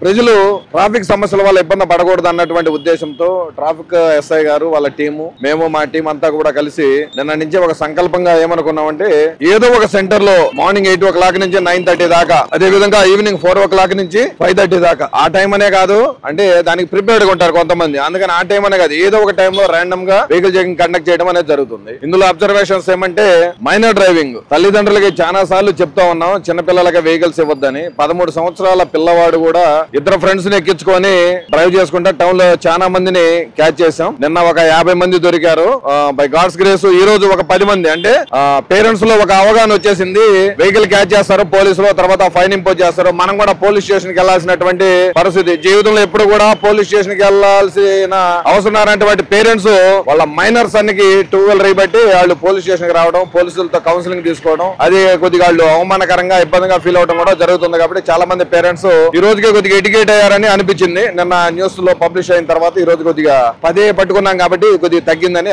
ప్రజలు ట్రాఫిక్ సమస్యల వల్ల ఇబ్బంది పడకూడదు అన్నటువంటి ఉద్దేశంతో ట్రాఫిక్ ఎస్ఐ గారు వాళ్ళ టీము మేము మా టీం అంతా కూడా కలిసి నిన్న నుంచి ఒక సంకల్పంగా ఏమనుకున్నామంటే ఏదో ఒక సెంటర్ లో మార్నింగ్ 8 o'clock నుంచి 9:30 దాకా, అదే విధంగా ఈవినింగ్ 4 o'clock నుంచి 5:30 దాకా, ఆ టైం అనే కాదు అంటే దానికి ప్రిపేర్డ్ గా ఉంటారు కొంతమంది, అందుకని ఆ టైం అనే కాదు ఏదో ఒక టైంలో ర్యాండమ్ గా వెహికల్ చెకింగ్ కండక్ట్ చేయడం అనేది జరుగుతుంది. ఇందులో అబ్జర్వేషన్స్ ఏమంటే మైనర్ డ్రైవింగ్ తల్లిదండ్రులకి చాలా సార్లు చెప్తా ఉన్నాం చిన్నపిల్లలకి వెహికల్స్ ఇవ్వద్దని. 13 సంవత్సరాల పిల్లవాడు కూడా ఇద్దరు ఫ్రెండ్స్ ని ఎక్కించుకొని డ్రైవ్ చేసుకుంటా టౌన్ లో చాలా మందిని క్యాచ్ చేసాం. నిన్న ఒక 50 మంది దొరికారు. బై గాడ్స్ గ్రేస్ ఈ రోజు ఒక 10 మంది అంటే పేరెంట్స్ లో ఒక అవగాహన వచ్చేసింది. వెహికల్ క్యాచ్ చేస్తారు పోలీసులు, తర్వాత ఫైన్ ఇంపోజ్ చేస్తారు. మనం కూడా పోలీస్ స్టేషన్ కి వెళ్లాల్సినటువంటి పరిస్థితి. జీవితంలో ఎప్పుడు కూడా పోలీస్ స్టేషన్ కి వెళ్లాల్సిన అవసరమైనటువంటి పేరెంట్స్ వాళ్ళ మైనర్స్ అన్నికి 2 బట్టి వాళ్ళు పోలీస్ స్టేషన్ కి రావడం, పోలీసులతో కౌన్సిలింగ్ తీసుకోవడం, అది కొద్దిగా వాళ్ళు అవమానకరంగా ఇబ్బందిగా ఫీల్ అవడం కూడా జరుగుతుంది. కాబట్టి చాలా మంది పేరెంట్స్ ఈ రోజుకే కొద్దిగా ఎడ్యుకేట్ అయ్యారని అనిపించింది. నిన్న న్యూస్ లో పబ్లిష్ అయిన తర్వాత ఈ రోజు కొద్దిగా పదే పట్టుకున్నాం కాబట్టి కొద్దిగా తగ్గిందని